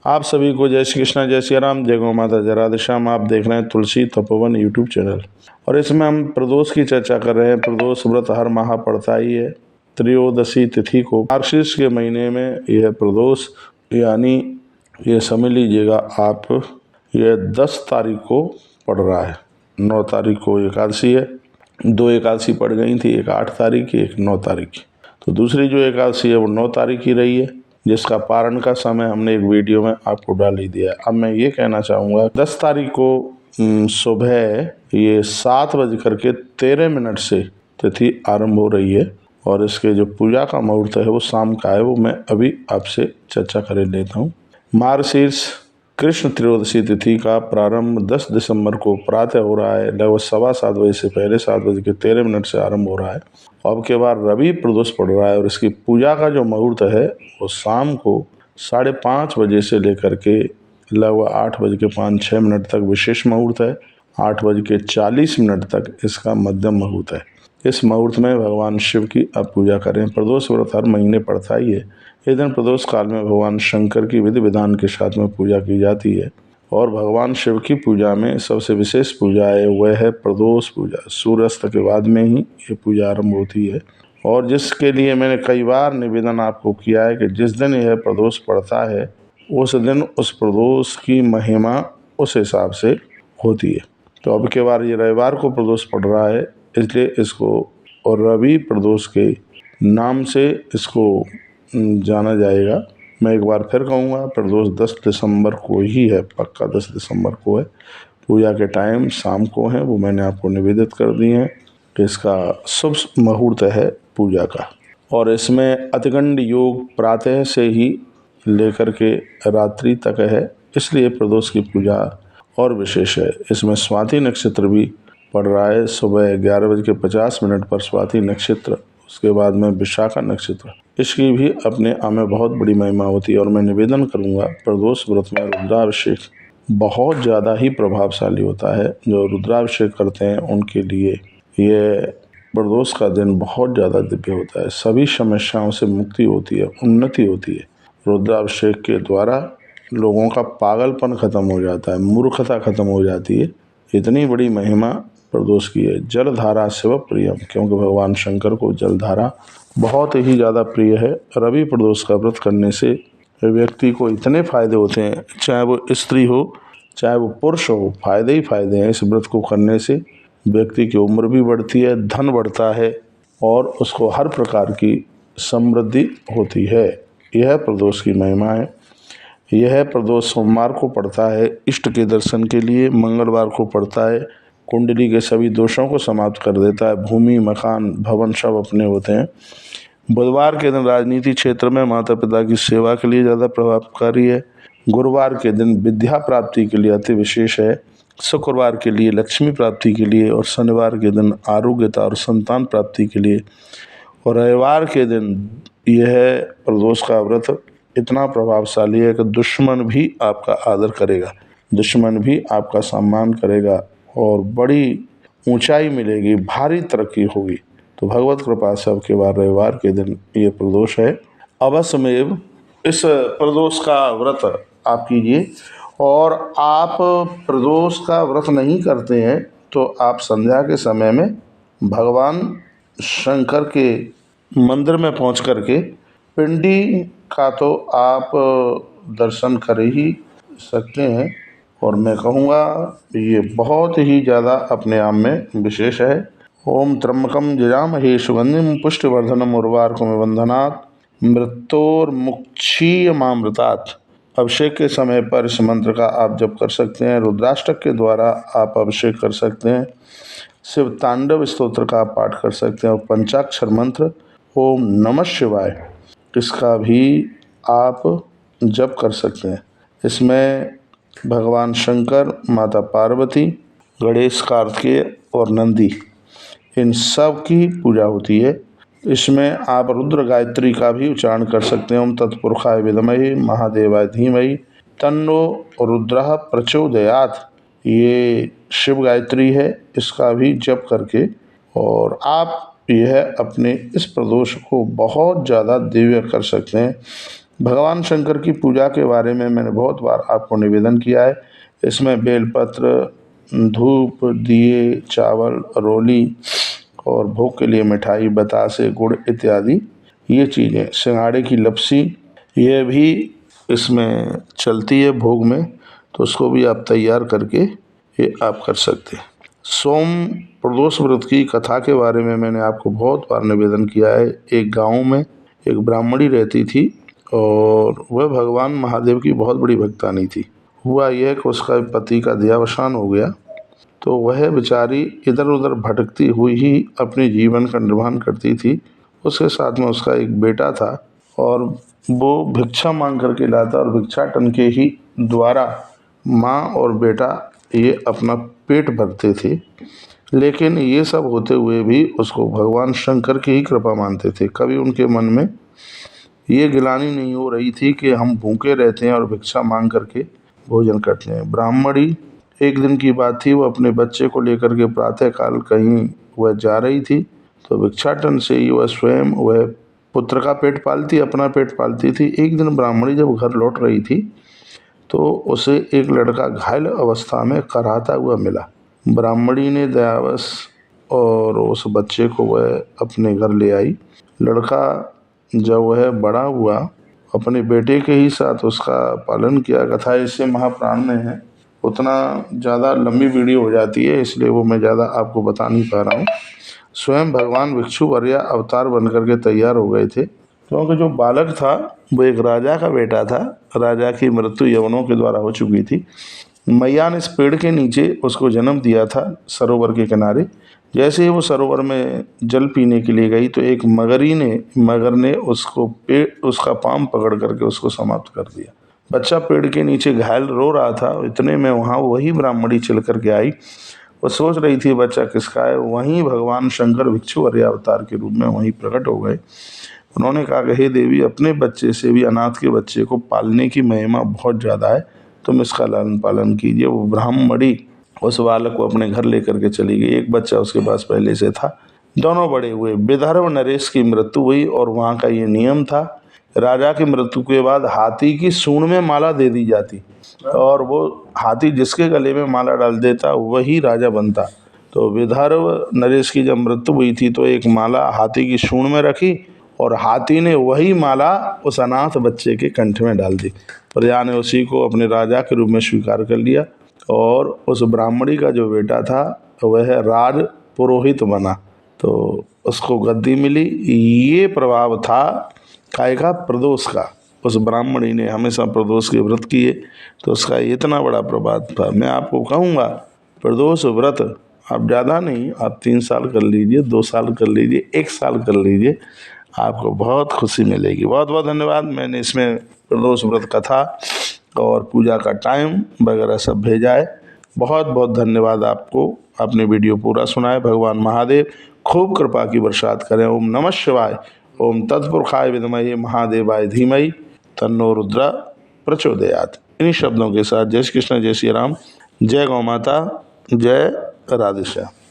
आप सभी को जय श्री कृष्णा, जय श्री राम, जय गौ माता, जय राधे श्याम। आप देख रहे हैं तुलसी तपोवन यूट्यूब चैनल और इसमें हम प्रदोष की चर्चा कर रहे हैं। प्रदोष व्रत हर माह पड़ता ही है। त्रयोदशी तिथि को मार्गशीर्ष के महीने में यह प्रदोष, यानी ये समझ लीजिएगा आप, यह 10 तारीख को पड़ रहा है। 9 तारीख को एकादशी है। 2 एकादशी पड़ गई थी, एक 8 तारीख की, एक 9 तारीख की। तो दूसरी जो एकादशी है वो 9 तारीख की रही है, जिसका पारण का समय हमने एक वीडियो में आपको डाल ही दिया है। अब मैं ये कहना चाहूँगा 10 तारीख को सुबह ये 7:13 से तिथि आरंभ हो रही है और इसके जो पूजा का मुहूर्त है वो शाम का है। वो मैं अभी आपसे चर्चा कर लेता हूँ। मार्गशीर्ष कृष्ण त्रयोदशी तिथि का प्रारंभ 10 दिसंबर को प्रातः हो रहा है। लगभग 7:15 बजे से पहले 7:13 से आरंभ हो रहा है। अब के बाद रवि प्रदोष पड़ रहा है और इसकी पूजा का जो मुहूर्त है वो शाम को 5:30 बजे से लेकर के लगभग 8:05-6 तक विशेष मुहूर्त है। 8:40 तक इसका मध्यम मुहूर्त है। इस मुहूर्त में भगवान शिव की आप पूजा करें। प्रदोष व्रत हर महीने पड़ता ही है। इस दिन प्रदोष काल में भगवान शंकर की विधि विधान के साथ में पूजा की जाती है और भगवान शिव की पूजा में सबसे विशेष पूजा है वह है प्रदोष पूजा। सूर्यास्त के बाद में ही ये पूजा आरंभ होती है और जिसके लिए मैंने कई बार निवेदन आपको किया है कि जिस दिन यह प्रदोष पड़ता है उस दिन उस प्रदोष की महिमा उस हिसाब से होती है। तो अब के बार ये रविवार को प्रदोष पड़ रहा है, इसलिए इसको और रवि प्रदोष के नाम से इसको जाना जाएगा। मैं एक बार फिर कहूँगा, प्रदोष 10 दिसंबर को ही है, पक्का 10 दिसंबर को है। पूजा के टाइम शाम को है, वो मैंने आपको निवेदित कर दी है कि इसका शुभ मुहूर्त है पूजा का। और इसमें अतिगंड योग प्रातः से ही लेकर के रात्रि तक है, इसलिए प्रदोष की पूजा और विशेष है। इसमें स्वाति नक्षत्र भी पड़ रहा है। सुबह 11:50 पर स्वाति नक्षत्र, उसके बाद में विशाखा नक्षत्र, इसकी भी अपने आप में बहुत बड़ी महिमा होती है। और मैं निवेदन करूंगा, प्रदोष व्रत में रुद्राभिषेक बहुत ज़्यादा ही प्रभावशाली होता है। जो रुद्राभिषेक करते हैं उनके लिए ये प्रदोष का दिन बहुत ज़्यादा दिव्य होता है। सभी समस्याओं से मुक्ति होती है, उन्नति होती है। रुद्राभिषेक के द्वारा लोगों का पागलपन खत्म हो जाता है, मूर्खता खत्म हो जाती है। इतनी बड़ी महिमा प्रदोष की है। जलधारा शिव प्रियम, क्योंकि भगवान शंकर को जलधारा बहुत ही ज़्यादा प्रिय है। रवि प्रदोष का व्रत करने से व्यक्ति को इतने फायदे होते हैं, चाहे वो स्त्री हो चाहे वो पुरुष हो, फायदे ही फायदे हैं। इस व्रत को करने से व्यक्ति की उम्र भी बढ़ती है, धन बढ़ता है और उसको हर प्रकार की समृद्धि होती है। यह प्रदोष की महिमा है। यह प्रदोष सोमवार को पड़ता है इष्ट के दर्शन के लिए। मंगलवार को पड़ता है, कुंडली के सभी दोषों को समाप्त कर देता है। भूमि, मकान, भवन सब अपने होते हैं। बुधवार के दिन राजनीति क्षेत्र में माता पिता की सेवा के लिए ज़्यादा प्रभावकारी है। गुरुवार के दिन विद्या प्राप्ति के लिए अति विशेष है। शुक्रवार के लिए लक्ष्मी प्राप्ति के लिए और शनिवार के दिन आरोग्यता और संतान प्राप्ति के लिए। और रविवार के दिन यह प्रदोष का व्रत इतना प्रभावशाली है कि दुश्मन भी आपका आदर करेगा, दुश्मन भी आपका सम्मान करेगा और बड़ी ऊंचाई मिलेगी, भारी तरक्की होगी। तो भगवत कृपा से अब के बार रविवार के दिन ये प्रदोष है। अवश्यमेव इस प्रदोष का व्रत आप कीजिए। और आप प्रदोष का व्रत नहीं करते हैं तो आप संध्या के समय में भगवान शंकर के मंदिर में पहुंच करके पिंडी का तो आप दर्शन कर ही सकते हैं। और मैं कहूँगा ये बहुत ही ज़्यादा अपने आप में विशेष है। ओम त्र्यंबकम जजामहे सुगंधिम पुष्टिवर्धनम उर्वारुकमिव बंधनात् मृत्योर्मुक्षीयमामृतात्। अभिषेक के समय पर इस मंत्र का आप जप कर सकते हैं। रुद्राष्टक के द्वारा आप अभिषेक कर सकते हैं। शिव तांडव स्तोत्र का आप पाठ कर सकते हैं और पंचाक्षर मंत्र ओम नमः शिवाय, इसका भी आप जप कर सकते हैं। इसमें भगवान शंकर, माता पार्वती, गणेश, कार्तिकेय और नंदी, इन सब की पूजा होती है। इसमें आप रुद्र गायत्री का भी उच्चारण कर सकते हैं। ओम तत्पुरुषाय विद्महे महादेवाय धीमहि तन्नो रुद्रः प्रचोदयात्। ये शिव गायत्री है, इसका भी जप करके और आप यह अपने इस प्रदोष को बहुत ज़्यादा दिव्य कर सकते हैं। भगवान शंकर की पूजा के बारे में मैंने बहुत बार आपको निवेदन किया है। इसमें बेलपत्र, धूप, दिए, चावल, रोली और भोग के लिए मिठाई, बतासे, गुड़ इत्यादि ये चीज़ें, सिंघाड़े की लपसी ये भी इसमें चलती है भोग में, तो उसको भी आप तैयार करके ये आप कर सकते हैं। सोम प्रदोष व्रत की कथा के बारे में मैंने आपको बहुत बार निवेदन किया है। एक गांव में एक ब्राह्मणी रहती थी और वह भगवान महादेव की बहुत बड़ी भक्तानी थी। हुआ यह कि उसका पति का देहावसान हो गया, तो वह बेचारी इधर उधर भटकती हुई ही अपने जीवन का निर्वहन करती थी। उसके साथ में उसका एक बेटा था और वो भिक्षा मांग करके लाता और भिक्षाटन के ही द्वारा माँ और बेटा ये अपना पेट भरते थे। लेकिन ये सब होते हुए भी उसको भगवान शंकर की ही कृपा मानते थे। कभी उनके मन में ये गिलानी नहीं हो रही थी कि हम भूखे रहते हैं और भिक्षा मांग करके भोजन करते हैं। ब्राह्मणी, एक दिन की बात थी, वो अपने बच्चे को लेकर के प्रातःकाल कहीं वह जा रही थी, तो भिक्षाटन से ही वह स्वयं वह पुत्र का पेट पालती, अपना पेट पालती थी। एक दिन ब्राह्मणी जब घर लौट रही थी तो उसे एक लड़का घायल अवस्था में कराहता हुआ मिला। ब्राह्मणी ने दयावश और उस बच्चे को वह अपने घर ले आई। लड़का जब वह बड़ा हुआ, अपने बेटे के ही साथ उसका पालन किया। कथा इससे महाप्राण में है, उतना ज़्यादा लंबी वीडियो हो जाती है, इसलिए वो मैं ज़्यादा आपको बता नहीं पा रहा हूँ। स्वयं भगवान भिक्षुवर्या अवतार बन करके तैयार हो गए थे, क्योंकि जो बालक था वो एक राजा का बेटा था। राजा की मृत्यु यवनों के द्वारा हो चुकी थी। मैया ने इस पेड़ के नीचे उसको जन्म दिया था, सरोवर के किनारे। जैसे ही वो सरोवर में जल पीने के लिए गई तो एक मगर ने उसका पाँव पकड़ करके उसको समाप्त कर दिया। बच्चा पेड़ के नीचे घायल रो रहा था। इतने में वहाँ वही ब्राह्मणी चल करके आई। वो सोच रही थी बच्चा किसका है, वहीं भगवान शंकर भिक्षुवर्य अवतार के रूप में वहीं प्रकट हो गए। उन्होंने कहा कि हे देवी, अपने बच्चे से भी अनाथ के बच्चे को पालने की महिमा बहुत ज़्यादा है, तुम इसका लालन पालन कीजिए। वो ब्राह्मणी उस बालक को अपने घर लेकर के चली गई। एक बच्चा उसके पास पहले से था, दोनों बड़े हुए। विदर्भ नरेश की मृत्यु हुई और वहाँ का ये नियम था, राजा की मृत्यु के बाद हाथी की सूंड में माला दे दी जाती और वो हाथी जिसके गले में माला डाल देता वही राजा बनता। तो विदर्भ नरेश की जब मृत्यु हुई थी तो एक माला हाथी की सूंड में रखी और हाथी ने वही माला उस अनाथ बच्चे के कंठ में डाल दी। प्रजा ने उसी को अपने राजा के रूप में स्वीकार कर लिया और उस ब्राह्मणी का जो बेटा था वह राज पुरोहित बना, तो उसको गद्दी मिली। ये प्रभाव था काय का, प्रदोष का। उस ब्राह्मणी ने हमेशा प्रदोष के व्रत किए तो उसका इतना बड़ा प्रभाव था। मैं आपको कहूँगा प्रदोष व्रत आप ज़्यादा नहीं, आप 3 साल कर लीजिए, 2 साल कर लीजिए, 1 साल कर लीजिए, आपको बहुत खुशी मिलेगी। बहुत बहुत धन्यवाद। मैंने इसमें प्रदोष व्रत कथा और पूजा का टाइम वगैरह सब भेजा है। बहुत बहुत धन्यवाद आपको। आपने वीडियो पूरा सुना है। भगवान महादेव खूब कृपा की बरसात करें। ओम नमः शिवाय। ओम तत्पुरुषाय विद्महे महादेवाय धीमहि तन्नो रुद्र प्रचोदयात्। इन्हीं शब्दों के साथ जय श्री कृष्ण, जय श्री राम, जय गौ माता, जय राधे श्याम।